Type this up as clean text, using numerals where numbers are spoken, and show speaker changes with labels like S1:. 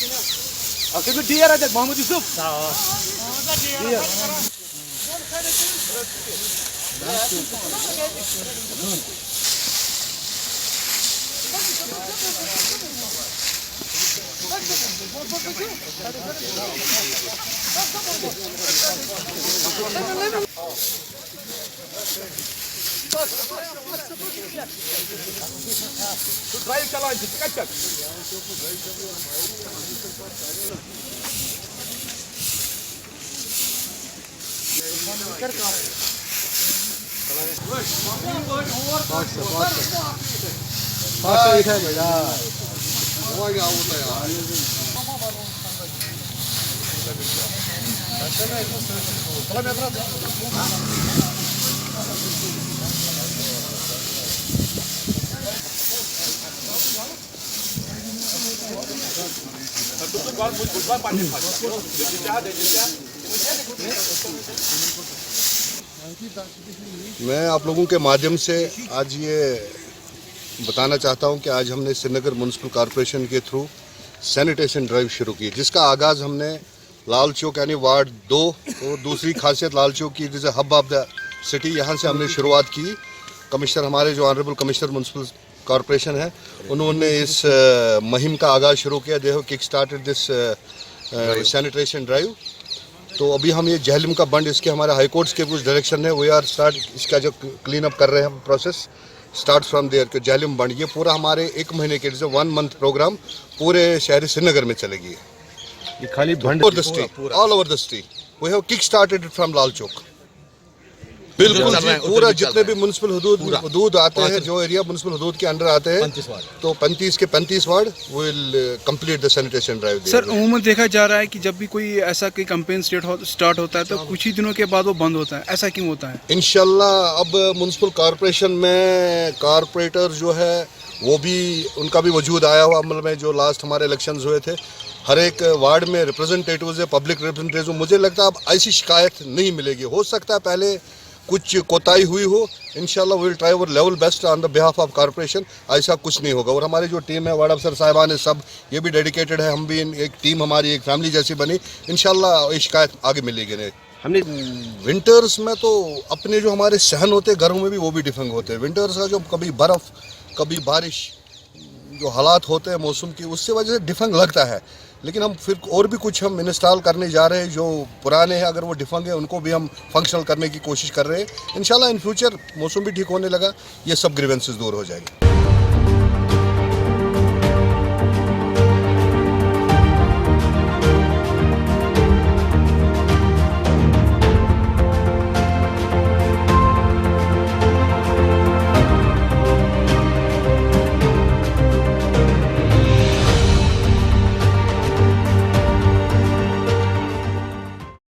S1: Oke, itu dia Raja Muhammad Yusuf. Iya. Drive चलाओ इसे चक
S2: पाँच है बेटा हुआ क्या होता है यार मैं आप लोगों के माध्यम से आज ये बताना चाहता हूं कि आज हमने श्रीनगर म्युनिसिपल कॉरपोरेशन के थ्रू सैनिटेशन ड्राइव शुरू की, जिसका आगाज़ हमने लाल चौक यानी वार्ड 2 और दूसरी खासियत लाल चौक की जैसे हब ऑफ द सिटी, यहाँ से हमने शुरुआत की। कमिश्नर हमारे जो ऑनरेबल कमिश्नर म्युनिसिपल कॉरपोरेशन है, उन्होंने इस मुहिम का आगाज़ शुरू किया। They have kick started this sanitation drive. तो अभी हम ये जहलम का बंड, इसके हमारे हाई कोर्ट्स के कुछ डायरेक्शन है, वी आर स्टार्ट इसका जो क्लीन अप कर रहे हैं प्रोसेस स्टार्ट फ्रॉम देयर के जहलम बंड। ये पूरा हमारे 1 महीने के जैसे 1 मंथ प्रोग्राम पूरे शहर श्रीनगर में चलेगी।
S1: ये खाली बंड
S2: all over the city we have kick started from Lal Chowk. बिल्कुल पूरा जितने भी म्युनिसिपल हदूद आते हैं, जो एरिया म्युनिसिपल हदूद के अंडर आते हैं, तो 35 के 35 ward will complete the sanitation drive.
S3: Sir उमूमन देखा जा रहा है कि जब भी कोई ऐसा कोई कैंपेन स्टार्ट होता है तो कुछ ही दिनों के बाद वो बंद होता है, ऐसा क्यों होता है?
S2: इंशाल्लाह अब म्युनिसिपल कॉरपोरेशन में कॉरपोरेटर जो है वो भी, उनका भी वजूद आया हुआ अमल में। जो लास्ट हमारे इलेक्शंस हुए थे, हर एक वार्ड में रिप्रेजेंटेटिव्स है, पब्लिक रिप्रेजेंटेटिव। मुझे लगता है अब ऐसी शिकायत नहीं मिलेगी। हो सकता है पहले कुछ कोताही हुई हो, इंशाल्लाह will try our level best on the behalf of corporation. ऐसा कुछ नहीं होगा। और हमारी जो टीम है, वार्ड अफसर साहिबान है, सब ये भी डेडिकेटेड है। हम भी एक टीम, हमारी एक फैमिली जैसी बनी। इंशाल्लाह ये शिकायत आगे मिलेगी नहीं।
S1: हमने
S2: विंटर्स में तो अपने जो हमारे सहन होते हैं घरों में भी, वो भी डिफेंग होते हैं। विंटर्स का जो कभी बर्फ़ कभी बारिश जो हालात होते हैं मौसम की, उससे वजह से डिफेंग लगता है। लेकिन हम फिर और भी कुछ हम इंस्टॉल करने जा रहे हैं जो पुराने हैं, अगर वो डिफंग है उनको भी हम फंक्शनल करने की कोशिश कर रहे हैं। इंशाल्लाह इन फ्यूचर मौसम भी ठीक होने लगा, ये सब ग्रीवेंसेस दूर हो जाएंगे।